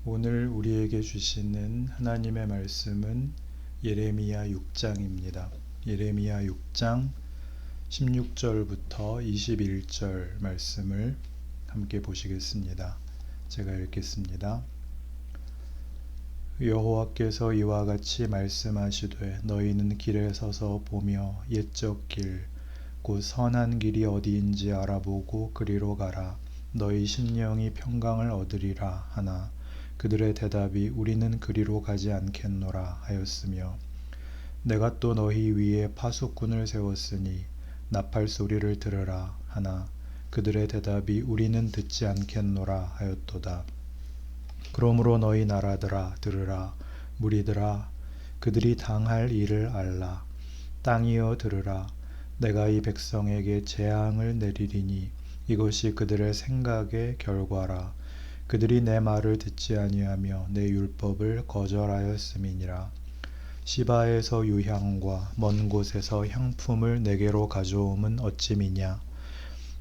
오늘 우리에게 주시는 하나님의 말씀은 예레미야 6장입니다. 예레미야 6장 16절부터 21절 말씀을 함께 보시겠습니다. 제가 읽겠습니다. 여호와께서 이와 같이 말씀하시되 너희는 길에 서서 보며 옛적 길 곧 선한 길이 어디인지 알아보고 그리로 가라. 너희 심령이 평강을 얻으리라 하나 그들의 대답이 우리는 그리로 가지 않겠노라 하였으며 내가 또 너희 위에 파수꾼을 세웠으니 나팔 소리를 들으라 하나 그들의 대답이 우리는 듣지 않겠노라 하였도다. 그러므로 너희 나라들아 들으라. 무리들아 그들이 당할 일을 알라. 땅이여 들으라. 내가 이 백성에게 재앙을 내리리니 이것이 그들의 생각의 결과라. 그들이 내 말을 듣지 아니하며 내 율법을 거절하였음이니라. 시바에서 유향과 먼 곳에서 향품을 내게로 가져옴은 어찌미냐.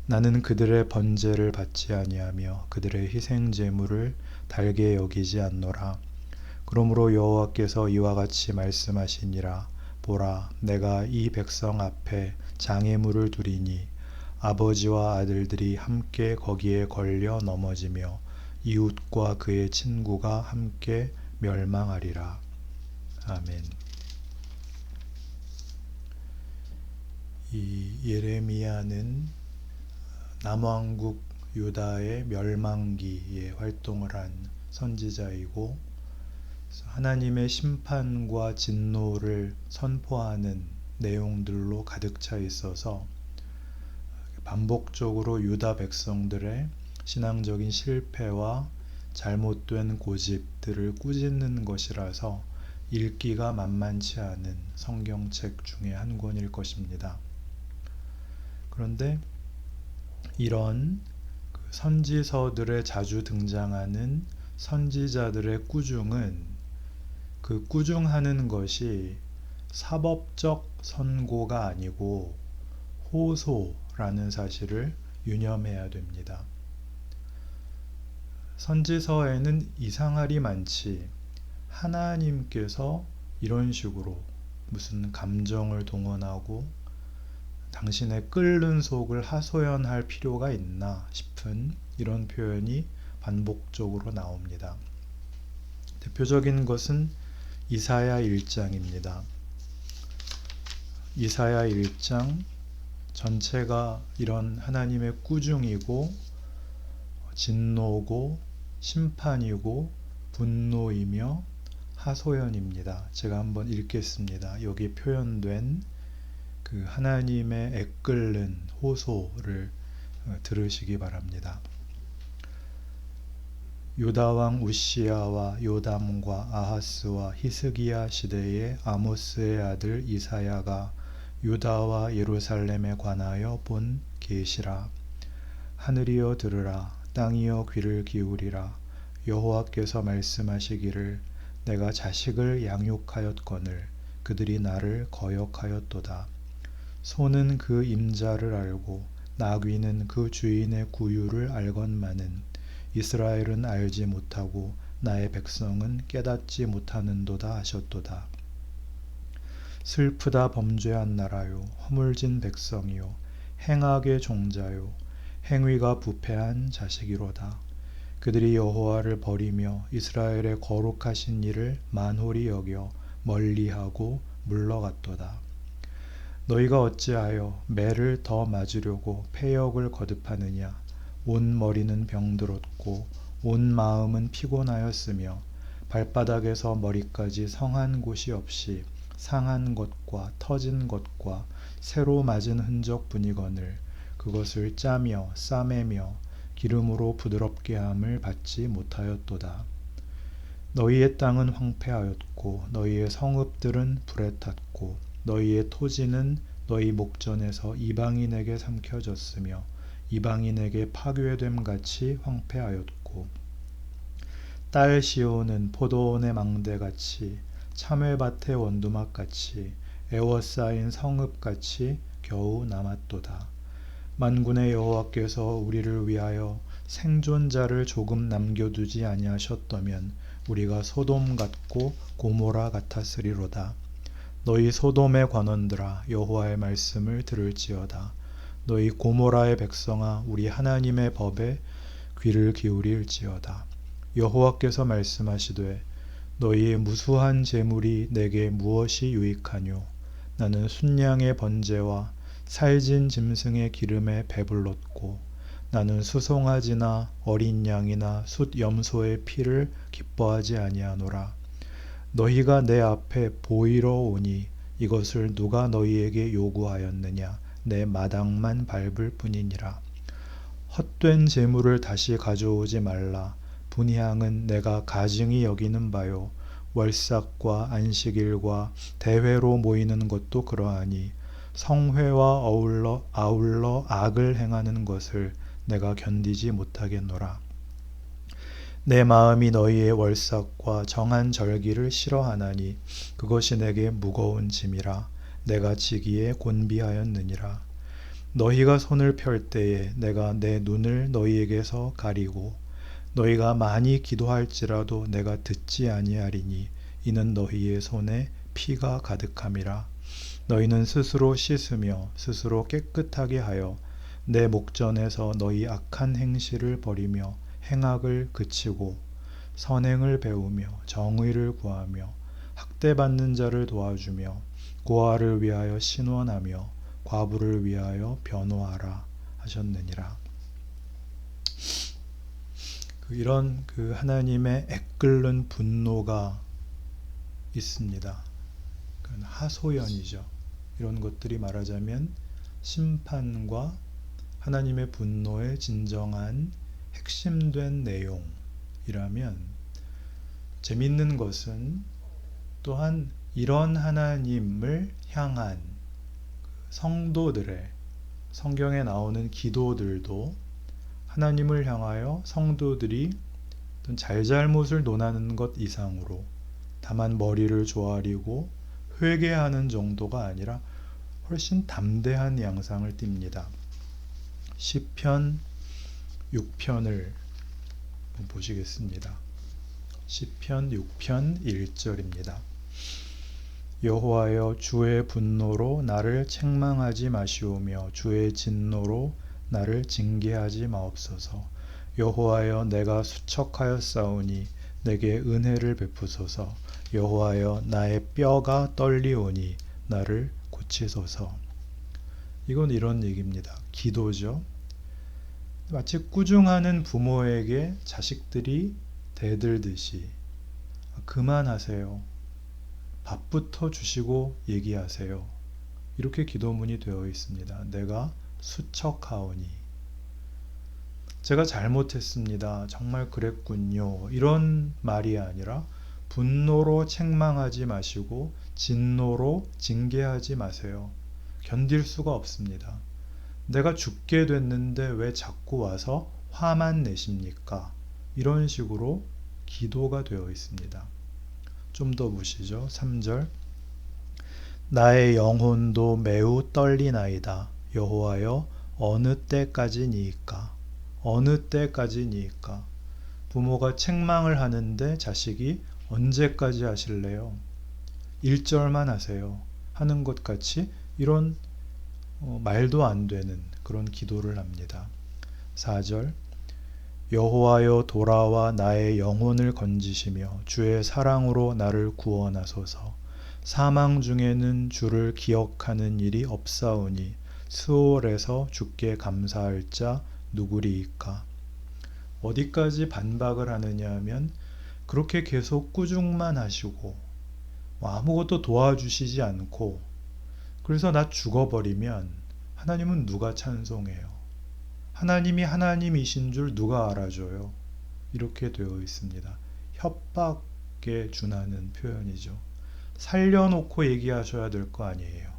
나는 그들의 번제를 받지 아니하며 그들의 희생 제물을 달게 여기지 않노라. 그러므로 여호와께서 이와 같이 말씀하시니라. 보라, 내가 이 백성 앞에 장애물을 두리니 아버지와 아들들이 함께 거기에 걸려 넘어지며 이웃과 그의 친구가 함께 멸망하리라. 아멘. 이 예레미야는 남왕국 유다의 멸망기에 활동을 한 선지자이고 하나님의 심판과 진노를 선포하는 내용들로 가득 차 있어서 반복적으로 유다 백성들의 신앙적인 실패와 잘못된 고집들을 꾸짖는 것이라서 읽기가 만만치 않은 성경책 중에 한 권일 것입니다. 그런데 이런 선지서들에 자주 등장하는 선지자들의 꾸중은 그 꾸중하는 것이 사법적 선고가 아니고 호소라는 사실을 유념해야 됩니다. 선지서에는 이상할이 많지 하나님께서 이런 식으로 무슨 감정을 동원하고 당신의 끓는 속을 하소연할 필요가 있나 싶은 이런 표현이 반복적으로 나옵니다. 대표적인 것은 이사야 1장입니다. 이사야 1장 전체가 이런 하나님의 꾸중이고 진노고 심판이고 분노이며 하소연입니다. 제가 한번 읽겠습니다. 여기 표현된 그 하나님의 애끓는 호소를 들으시기 바랍니다. 유다왕 우시야와 요담과 아하스와 히스기야 시대에 아모스의 아들 이사야가 유다와 예루살렘에 관하여 본 계시라. 하늘이여 들으라. 땅이여 귀를 기울이라. 여호와께서 말씀하시기를 내가 자식을 양육하였거늘 그들이 나를 거역하였도다. 소는 그 임자를 알고 나귀는 그 주인의 구유를 알건만은 이스라엘은 알지 못하고 나의 백성은 깨닫지 못하는도다 하셨도다. 슬프다 범죄한 나라요 허물진 백성이요 행악의 종자요 행위가 부패한 자식이로다. 그들이 여호와를 버리며 이스라엘의 거룩하신 일을 만홀히 여겨 멀리하고 물러갔도다. 너희가 어찌하여 매를 더 맞으려고 패역을 거듭하느냐. 온 머리는 병들었고 온 마음은 피곤하였으며 발바닥에서 머리까지 성한 곳이 없이 상한 것과 터진 것과 새로 맞은 흔적뿐이거늘 그것을 짜며 싸매며 기름으로 부드럽게 함을 받지 못하였도다. 너희의 땅은 황폐하였고 너희의 성읍들은 불에 탔고 너희의 토지는 너희 목전에서 이방인에게 삼켜졌으며 이방인에게 파괴됨 같이 황폐하였고 딸 시온은 포도원의 망대같이 참외밭의 원두막같이 애워싸인 성읍같이 겨우 남았도다. 만군의 여호와께서 우리를 위하여 생존자를 조금 남겨두지 아니하셨다면 우리가 소돔 같고 고모라 같았으리로다. 너희 소돔의 관원들아 여호와의 말씀을 들을지어다. 너희 고모라의 백성아 우리 하나님의 법에 귀를 기울일지어다. 여호와께서 말씀하시되 너희의 무수한 재물이 내게 무엇이 유익하뇨. 나는 순양의 번제와 살진 짐승의 기름에 배불렀고 나는 수송아지나 어린 양이나 숫 염소의 피를 기뻐하지 아니하노라. 너희가 내 앞에 보이러 오니 이것을 누가 너희에게 요구하였느냐. 내 마당만 밟을 뿐이니라. 헛된 재물을 다시 가져오지 말라. 분향은 내가 가증히 여기는 바요. 월삭과 안식일과 대회로 모이는 것도 그러하니 성회와 아울러 악을 행하는 것을 내가 견디지 못하겠노라. 내 마음이 너희의 월삭과 정한 절기를 싫어하나니 그것이 내게 무거운 짐이라. 내가 지기에 곤비하였느니라. 너희가 손을 펼 때에 내가 내 눈을 너희에게서 가리고 너희가 많이 기도할지라도 내가 듣지 아니하리니 이는 너희의 손에 피가 가득함이라. 너희는 스스로 씻으며 스스로 깨끗하게 하여 내 목전에서 너희 악한 행실을 버리며 행악을 그치고 선행을 배우며 정의를 구하며 학대받는 자를 도와주며 고아를 위하여 신원하며 과부를 위하여 변호하라 하셨느니라. 이런 하나님의 애끓는 분노가 있습니다. 하소연이죠. 이런 것들이 말하자면 심판과 하나님의 분노의 진정한 핵심된 내용이라면, 재밌는 것은 또한 이런 하나님을 향한 성도들의 성경에 나오는 기도들도 하나님을 향하여 성도들이 어떤 잘잘못을 논하는 것 이상으로 다만 머리를 조아리고 회개하는 정도가 아니라 훨씬 담대한 양상을 띱니다. 시편 6편을 보시겠습니다. 시편 6편 1절입니다. 여호와여 주의 분노로 나를 책망하지 마시오며 주의 진노로 나를 징계하지 마옵소서. 여호와여 내가 수척하였사오니 내게 은혜를 베푸소서. 여호와여 나의 뼈가 떨리오니 나를 고치소서. 이건 이런 얘기입니다. 기도죠. 마치 꾸중하는 부모에게 자식들이 대들듯이 그만하세요. 밥부터 주시고 얘기하세요. 이렇게 기도문이 되어 있습니다. 내가 수척하오니 제가 잘못했습니다. 정말 그랬군요. 이런 말이 아니라 분노로 책망하지 마시고 진노로 징계하지 마세요. 견딜 수가 없습니다. 내가 죽게 됐는데 왜 자꾸 와서 화만 내십니까? 이런 식으로 기도가 되어 있습니다. 좀 더 보시죠. 3절 나의 영혼도 매우 떨리나이다. 여호와여 어느 때까지니이까? 어느 때까지니이까? 부모가 책망을 하는데 자식이 언제까지 하실래요? 1절만 하세요. 하는 것 같이 이런 말도 안 되는 그런 기도를 합니다. 4절 여호와여 돌아와 나의 영혼을 건지시며 주의 사랑으로 나를 구원하소서. 사망 중에는 주를 기억하는 일이 없사오니 스올에서 주께 감사할 자 누구리이까? 어디까지 반박을 하느냐 하면 그렇게 계속 꾸중만 하시고 아무것도 도와주시지 않고 그래서 나 죽어버리면 하나님은 누가 찬송해요? 하나님이 하나님이신 줄 누가 알아줘요? 이렇게 되어 있습니다. 협박에 준하는 표현이죠. 살려놓고 얘기하셔야 될 거 아니에요.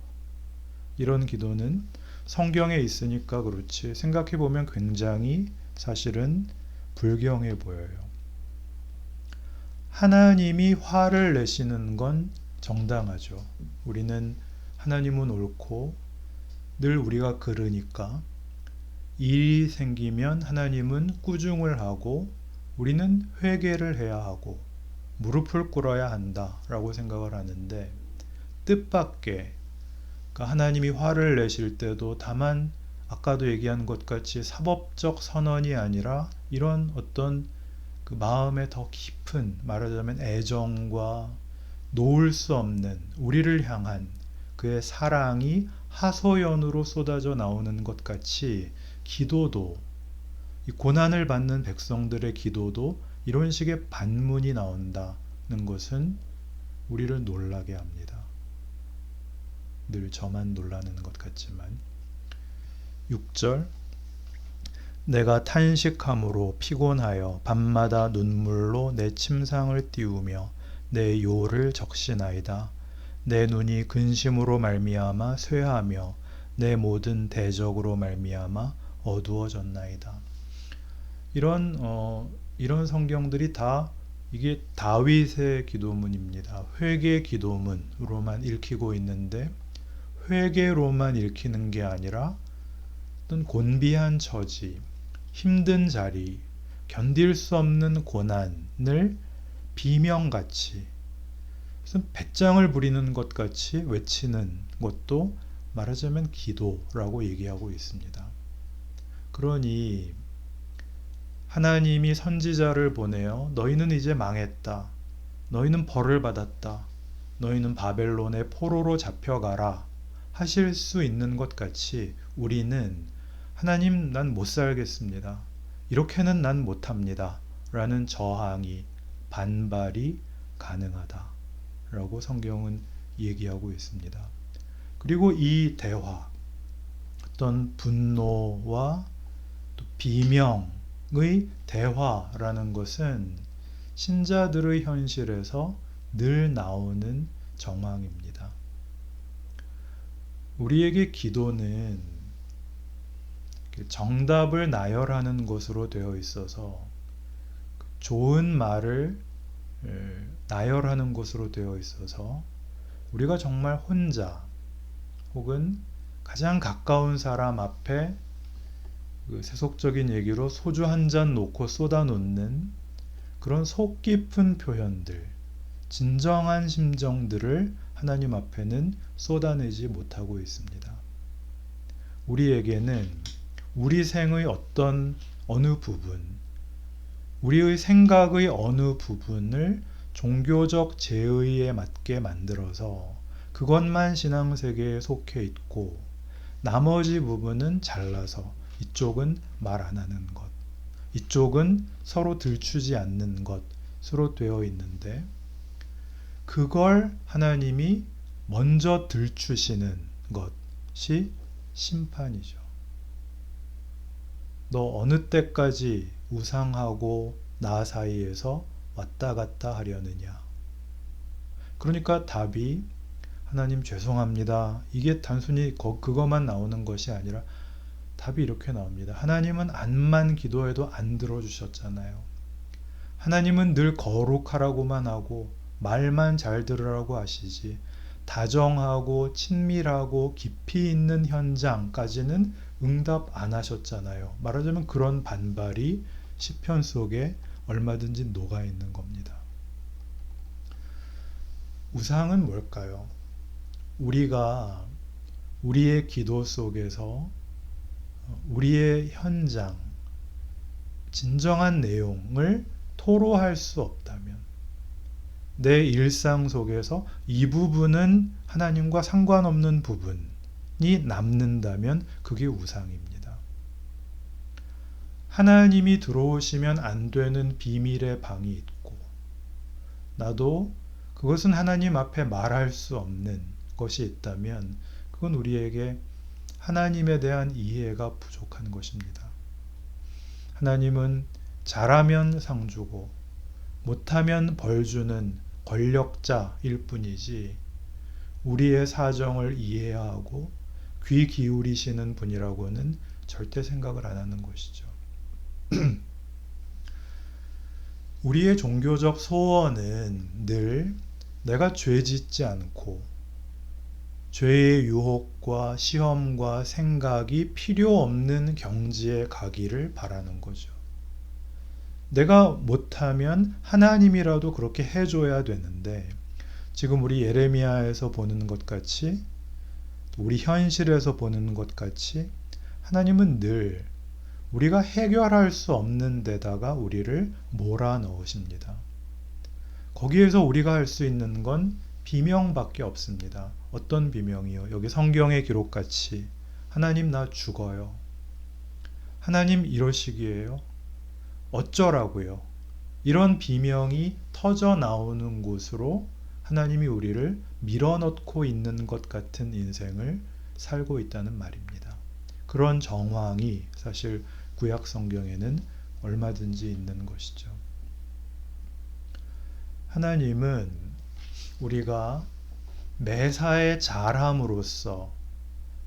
이런 기도는 성경에 있으니까 그렇지 생각해보면 굉장히 사실은 불경해 보여요. 하나님이 화를 내시는 건 정당하죠. 우리는 하나님은 옳고 늘 우리가 그르니까 일이 생기면 하나님은 꾸중을 하고 우리는 회개를 해야 하고 무릎을 꿇어야 한다라고 생각을 하는데, 뜻밖의, 그러니까 하나님이 화를 내실 때도 다만 아까도 얘기한 것 같이 사법적 선언이 아니라 이런 어떤 그 마음의 더 깊은, 말하자면 애정과 놓을 수 없는 우리를 향한 그의 사랑이 하소연으로 쏟아져 나오는 것 같이, 기도도, 이 고난을 받는 백성들의 기도도 이런 식의 반문이 나온다는 것은 우리를 놀라게 합니다. 늘 저만 놀라는 것 같지만. 6절, 내가 탄식함으로 피곤하여 밤마다 눈물로 내 침상을 띄우며 내 요를 적시나이다. 내 눈이 근심으로 말미암아 쇠하며 내 모든 대적으로 말미암아 어두워졌나이다. 이런 성경들이 다 이게 다윗의 기도문입니다. 회개 기도문으로만 읽히고 있는데, 회개로만 읽히는 게 아니라 어떤 곤비한 처지, 힘든 자리, 견딜 수 없는 고난을 비명같이, 무슨 배짱을 부리는 것 같이 외치는 것도 말하자면 기도라고 얘기하고 있습니다. 그러니 하나님이 선지자를 보내어 너희는 이제 망했다, 너희는 벌을 받았다, 너희는 바벨론의 포로로 잡혀가라 하실 수 있는 것 같이 우리는 하나님, 난 못 살겠습니다, 이렇게는 난 못합니다 라는 저항이, 반발이 가능하다 라고 성경은 얘기하고 있습니다. 그리고 이 대화, 어떤 분노와 또 비명의 대화라는 것은 신자들의 현실에서 늘 나오는 정황입니다. 우리에게 기도는 정답을 나열하는 것으로 되어 있어서, 좋은 말을 나열하는 것으로 되어 있어서, 우리가 정말 혼자 혹은 가장 가까운 사람 앞에 그 세속적인 얘기로 소주 한 잔 놓고 쏟아놓는 그런 속 깊은 표현들, 진정한 심정들을 하나님 앞에는 쏟아내지 못하고 있습니다. 우리에게는 우리 생의 어느 부분, 우리의 생각의 어느 부분을 종교적 제의에 맞게 만들어서 그것만 신앙세계에 속해 있고, 나머지 부분은 잘라서 이쪽은 말 안 하는 것, 이쪽은 서로 들추지 않는 것으로 되어 있는데, 그걸 하나님이 먼저 들추시는 것이 심판이죠. 너 어느 때까지 우상하고 나 사이에서 왔다 갔다 하려느냐. 그러니까 답이, 하나님 죄송합니다, 이게 단순히 그것만 나오는 것이 아니라 답이 이렇게 나옵니다. 하나님은 암만 기도해도 안 들어주셨잖아요. 하나님은 늘 거룩하라고만 하고 말만 잘 들으라고 하시지, 다정하고 친밀하고 깊이 있는 현장까지는 응답 안 하셨잖아요. 말하자면 그런 반발이 시편 속에 얼마든지 녹아 있는 겁니다. 우상은 뭘까요? 우리가 우리의 기도 속에서 우리의 현장, 진정한 내용을 토로할 수 없다면, 내 일상 속에서 이 부분은 하나님과 상관없는 부분이 남는다면 그게 우상입니다. 하나님이 들어오시면 안 되는 비밀의 방이 있고, 나도 그것은 하나님 앞에 말할 수 없는 것이 있다면, 그건 우리에게 하나님에 대한 이해가 부족한 것입니다. 하나님은 잘하면 상 주고 못하면 벌 주는 권력자일 뿐이지, 우리의 사정을 이해하고 귀 기울이시는 분이라고는 절대 생각을 안 하는 것이죠. 우리의 종교적 소원은 늘 내가 죄 짓지 않고 죄의 유혹과 시험과 생각이 필요 없는 경지에 가기를 바라는 거죠. 내가 못하면 하나님이라도 그렇게 해줘야 되는데, 지금 우리 예레미야에서 보는 것 같이, 우리 현실에서 보는 것 같이 하나님은 늘 우리가 해결할 수 없는 데다가 우리를 몰아넣으십니다. 거기에서 우리가 할 수 있는 건 비명밖에 없습니다. 어떤 비명이요? 여기 성경의 기록같이 하나님 나 죽어요. 하나님 이러시기에요. 어쩌라고요? 이런 비명이 터져 나오는 곳으로 하나님이 우리를 밀어넣고 있는 것 같은 인생을 살고 있다는 말입니다. 그런 정황이 사실 구약 성경에는 얼마든지 있는 것이죠. 하나님은 우리가 매사에 잘함으로써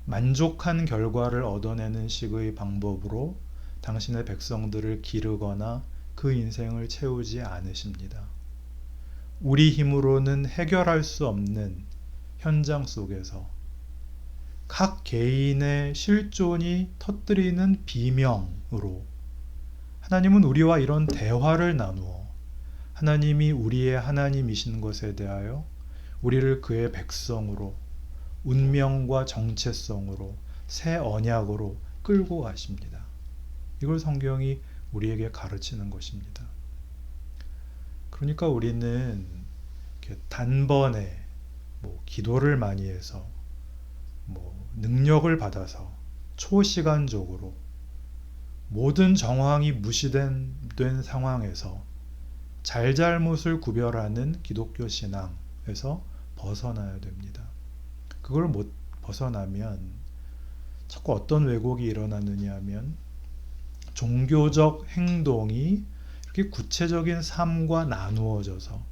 만족한 결과를 얻어내는 식의 방법으로 당신의 백성들을 기르거나 그 인생을 채우지 않으십니다. 우리 힘으로는 해결할 수 없는 현장 속에서 각 개인의 실존이 터뜨리는 비명으로 하나님은 우리와 이런 대화를 나누어 하나님이 우리의 하나님이신 것에 대하여 우리를 그의 백성으로 운명과 정체성으로 새 언약으로 끌고 가십니다. 이걸 성경이 우리에게 가르치는 것입니다. 그러니까 우리는 단번에 기도를 많이 해서 능력을 받아서 초시간적으로 모든 정황이 무시된 상황에서 잘잘못을 구별하는 기독교 신앙에서 벗어나야 됩니다. 그걸 못 벗어나면 자꾸 어떤 왜곡이 일어나느냐 하면 종교적 행동이 이렇게 구체적인 삶과 나누어져서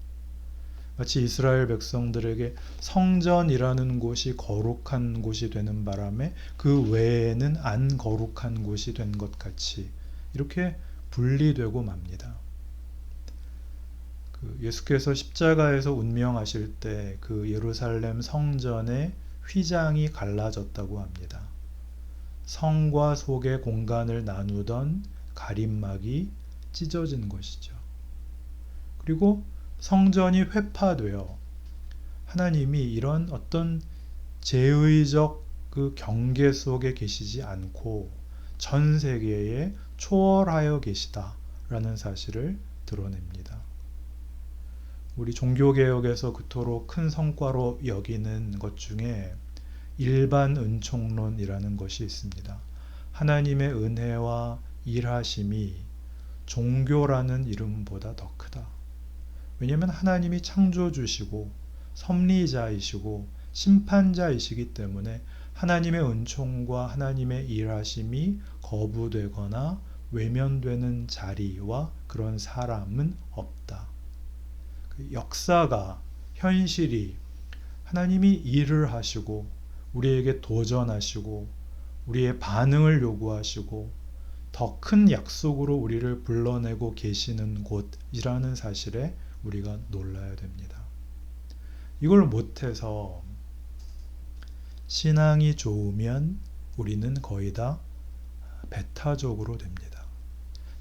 마치 이스라엘 백성들에게 성전이라는 곳이 거룩한 곳이 되는 바람에 그 외에는 안 거룩한 곳이 된 것 같이 이렇게 분리되고 맙니다. 예수께서 십자가에서 운명하실 때 그 예루살렘 성전의 휘장이 갈라졌다고 합니다. 성과 속의 공간을 나누던 가림막이 찢어진 것이죠. 그리고 성전이 회파되어 하나님이 이런 어떤 제의적 그 경계 속에 계시지 않고 전 세계에 초월하여 계시다라는 사실을 드러냅니다. 우리 종교개혁에서 그토록 큰 성과로 여기는 것 중에 일반 은총론이라는 것이 있습니다. 하나님의 은혜와 일하심이 종교라는 이름보다 더 크다. 왜냐하면 하나님이 창조주시고 섭리자이시고 심판자이시기 때문에 하나님의 은총과 하나님의 일하심이 거부되거나 외면되는 자리와 그런 사람은 없다. 역사가, 현실이 하나님이 일을 하시고 우리에게 도전하시고 우리의 반응을 요구하시고 더 큰 약속으로 우리를 불러내고 계시는 곳이라는 사실에 우리가 놀라야 됩니다. 이걸 못해서 신앙이 좋으면 우리는 거의 다 배타적으로 됩니다.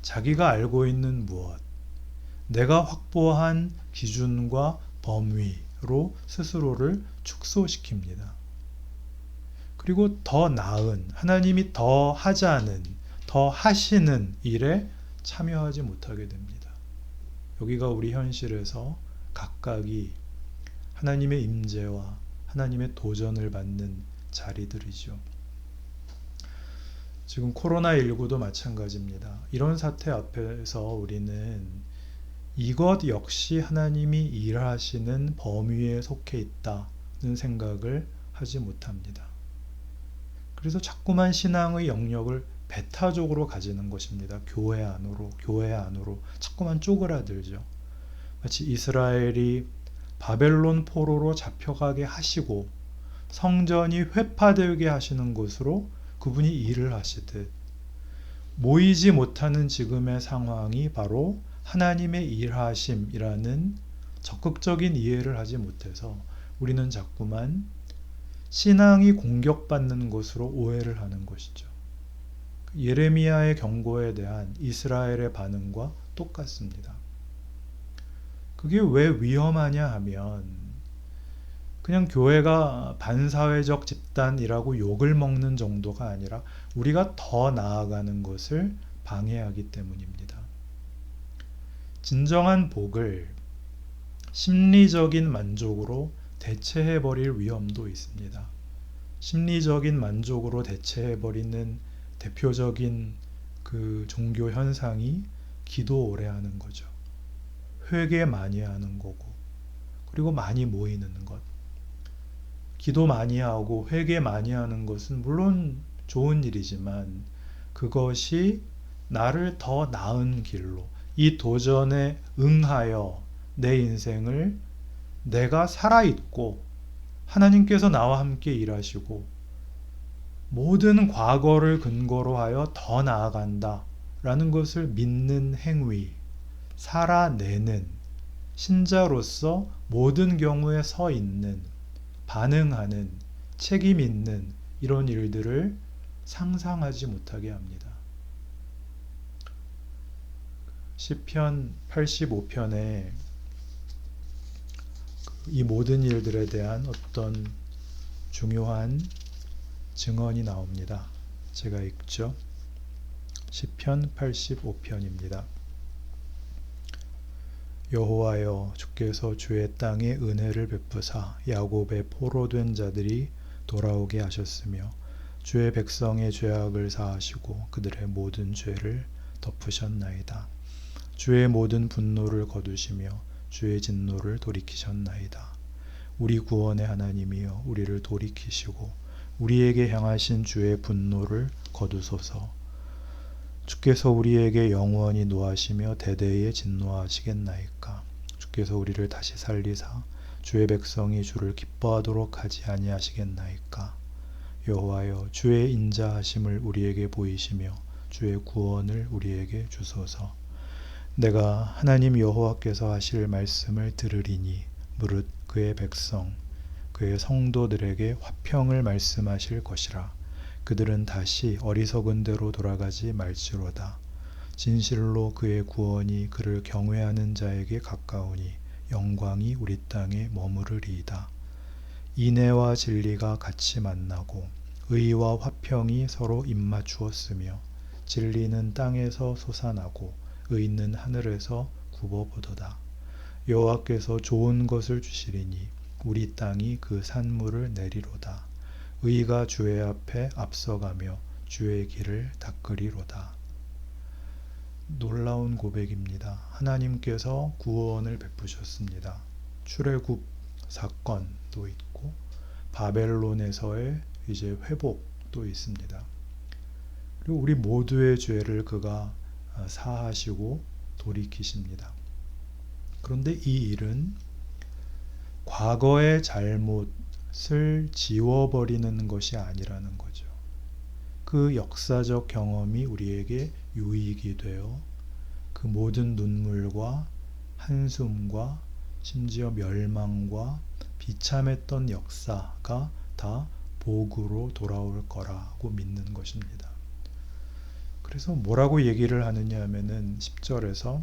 자기가 알고 있는 무엇, 내가 확보한 기준과 범위로 스스로를 축소시킵니다. 그리고 더 나은, 하나님이 더 하자는, 더 하시는 일에 참여하지 못하게 됩니다. 여기가 우리 현실에서 각각이 하나님의 임재와 하나님의 도전을 받는 자리들이죠. 지금 코로나19도 마찬가지입니다. 이런 사태 앞에서 우리는 이것 역시 하나님이 일하시는 범위에 속해 있다는 생각을 하지 못합니다. 그래서 자꾸만 신앙의 영역을 배타적으로 가지는 것입니다. 교회 안으로 자꾸만 쪼그라들죠. 마치 이스라엘이 바벨론 포로로 잡혀가게 하시고 성전이 회파되게 하시는 곳으로 그분이 일을 하시듯 모이지 못하는 지금의 상황이 바로 하나님의 일하심이라는 적극적인 이해를 하지 못해서 우리는 자꾸만 신앙이 공격받는 것으로 오해를 하는 것이죠. 예레미야의 경고에 대한 이스라엘의 반응과 똑같습니다. 그게 왜 위험하냐 하면 그냥 교회가 반사회적 집단이라고 욕을 먹는 정도가 아니라 우리가 더 나아가는 것을 방해하기 때문입니다. 진정한 복을 심리적인 만족으로 대체해버릴 위험도 있습니다. 심리적인 만족으로 대체해버리는 대표적인 그 종교 현상이 기도 오래 하는 거죠. 회개 많이 하는 거고, 그리고 많이 모이는 것. 기도 많이 하고 회개 많이 하는 것은 물론 좋은 일이지만 그것이 나를 더 나은 길로, 이 도전에 응하여 내 인생을 내가 살아있고 하나님께서 나와 함께 일하시고 모든 과거를 근거로 하여 더 나아간다 라는 것을 믿는 행위, 살아내는 신자로서 모든 경우에 서 있는, 반응하는, 책임 있는 이런 일들을 상상하지 못하게 합니다. 시편 85편에 이 모든 일들에 대한 어떤 중요한 증언이 나옵니다. 제가 읽죠. 시편 85편입니다. 여호와여, 주께서 주의 땅에 은혜를 베푸사 야곱의 포로된 자들이 돌아오게 하셨으며 주의 백성의 죄악을 사하시고 그들의 모든 죄를 덮으셨나이다. 주의 모든 분노를 거두시며 주의 진노를 돌이키셨나이다. 우리 구원의 하나님이여, 우리를 돌이키시고 우리에게 향하신 주의 분노를 거두소서. 주께서 우리에게 영원히 노하시며 대대에 진노하시겠나이까. 주께서 우리를 다시 살리사 주의 백성이 주를 기뻐하도록 하지 아니하시겠나이까. 여호와여, 주의 인자하심을 우리에게 보이시며 주의 구원을 우리에게 주소서. 내가 하나님 여호와께서 하실 말씀을 들으리니 무릇 그의 백성 그의 성도들에게 화평을 말씀하실 것이라. 그들은 다시 어리석은 대로 돌아가지 말지로다. 진실로 그의 구원이 그를 경외하는 자에게 가까우니 영광이 우리 땅에 머무르리이다. 인애와 진리가 같이 만나고 의와 화평이 서로 입맞추었으며 진리는 땅에서 솟아나고 의는 하늘에서 굽어보도다. 여호와께서 좋은 것을 주시리니 우리 땅이 그 산물을 내리로다. 의가 주의 앞에 앞서가며 주의 길을 닦으리로다. 놀라운 고백입니다. 하나님께서 구원을 베푸셨습니다. 출애굽 사건도 있고 바벨론에서의 이제 회복도 있습니다. 그리고 우리 모두의 죄를 그가 사하시고 돌이키십니다. 그런데 이 일은 과거의 잘못을 지워버리는 것이 아니라는 거죠. 그 역사적 경험이 우리에게 유익이 되어 그 모든 눈물과 한숨과 심지어 멸망과 비참했던 역사가 다 복으로 돌아올 거라고 믿는 것입니다. 그래서 뭐라고 얘기를 하느냐 하면은 10절에서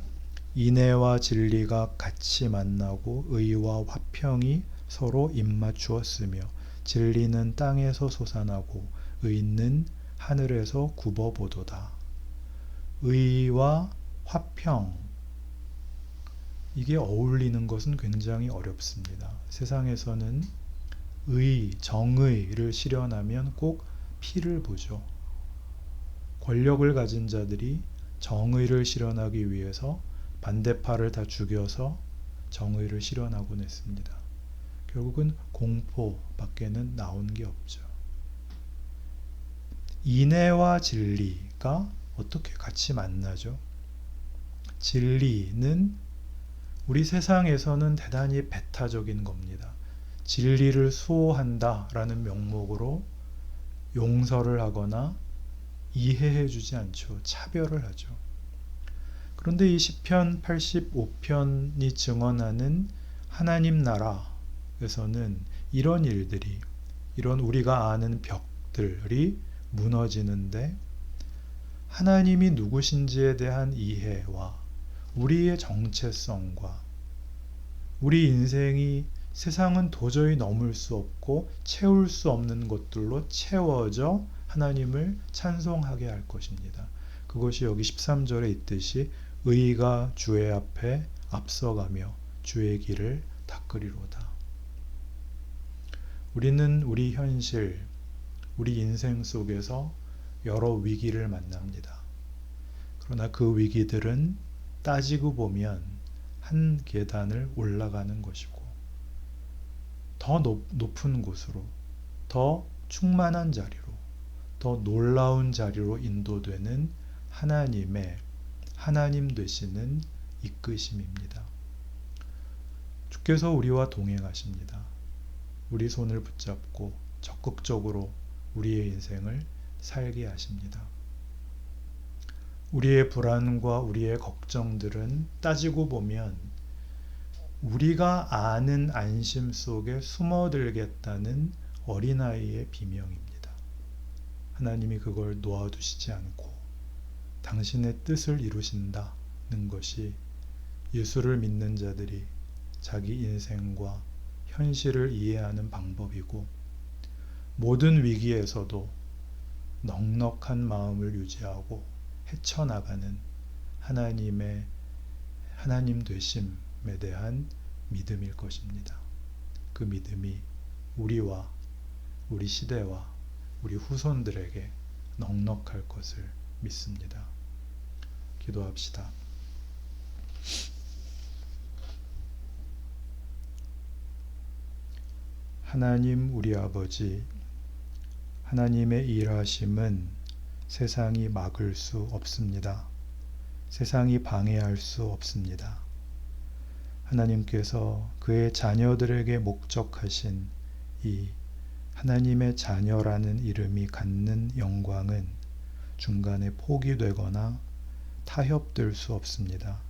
인애와 진리가 같이 만나고 의와 화평이 서로 입맞추었으며 진리는 땅에서 솟아나고 의는 하늘에서 굽어보도다. 의와 화평, 이게 어울리는 것은 굉장히 어렵습니다. 세상에서는 정의를 실현하면 꼭 피를 보죠. 권력을 가진 자들이 정의를 실현하기 위해서 반대파를 다 죽여서 정의를 실현하곤 했습니다. 결국은 공포밖에는 나온 게 없죠. 인애와 진리가 어떻게 같이 만나죠? 진리는 우리 세상에서는 대단히 배타적인 겁니다. 진리를 수호한다 라는 명목으로 용서를 하거나 이해해주지 않죠. 차별을 하죠. 그런데 이 시편 85편이 증언하는 하나님 나라에서는 이런 일들이, 이런 우리가 아는 벽들이 무너지는데 하나님이 누구신지에 대한 이해와 우리의 정체성과 우리 인생이 세상은 도저히 넘을 수 없고 채울 수 없는 것들로 채워져 하나님을 찬송하게 할 것입니다. 그것이 여기 13절에 있듯이 의가 주의 앞에 앞서가며 주의 길을 닦으리로다. 우리는 우리 현실, 우리 인생 속에서 여러 위기를 만납니다. 그러나 그 위기들은 따지고 보면 한 계단을 올라가는 것이고 더 높은 곳으로, 더 충만한 자리로, 더 놀라운 자리로 인도되는 하나님 되시는 이끄심입니다. 주께서 우리와 동행하십니다. 우리 손을 붙잡고 적극적으로 우리의 인생을 살게 하십니다. 우리의 불안과 우리의 걱정들은 따지고 보면 우리가 아는 안심 속에 숨어들겠다는 어린아이의 비명입니다. 하나님이 그걸 놓아두시지 않고 당신의 뜻을 이루신다는 것이 예수를 믿는 자들이 자기 인생과 현실을 이해하는 방법이고 모든 위기에서도 넉넉한 마음을 유지하고 헤쳐나가는 하나님 되심에 대한 믿음일 것입니다. 그 믿음이 우리와 우리 시대와 우리 후손들에게 넉넉할 것을 믿습니다. 기도합시다. 하나님 우리 아버지, 하나님의 일하심은 세상이 막을 수 없습니다. 세상이 방해할 수 없습니다. 하나님께서 그의 자녀들에게 목적하신 이 하나님의 자녀라는 이름이 갖는 영광은 중간에 포기되거나 타협될 수 없습니다.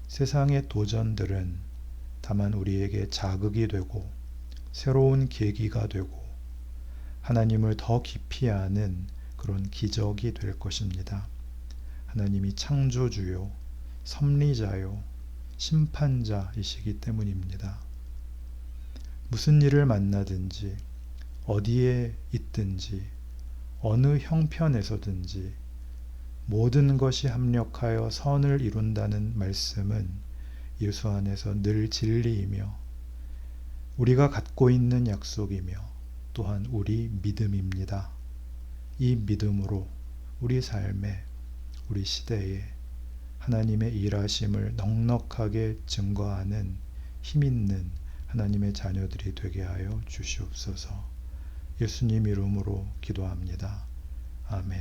세상의 도전들은 다만 우리에게 자극이 되고 새로운 계기가 되고 하나님을 더 깊이 아는 그런 기적이 될 것입니다. 하나님이 창조주요, 섭리자요, 심판자이시기 때문입니다. 무슨 일을 만나든지, 어디에 있든지, 어느 형편에서든지 모든 것이 합력하여 선을 이룬다는 말씀은 예수 안에서 늘 진리이며 우리가 갖고 있는 약속이며 또한 우리 믿음입니다. 이 믿음으로 우리 삶에, 우리 시대에 하나님의 일하심을 넉넉하게 증거하는 힘있는 하나님의 자녀들이 되게 하여 주시옵소서. 예수님 이름으로 기도합니다. 아멘.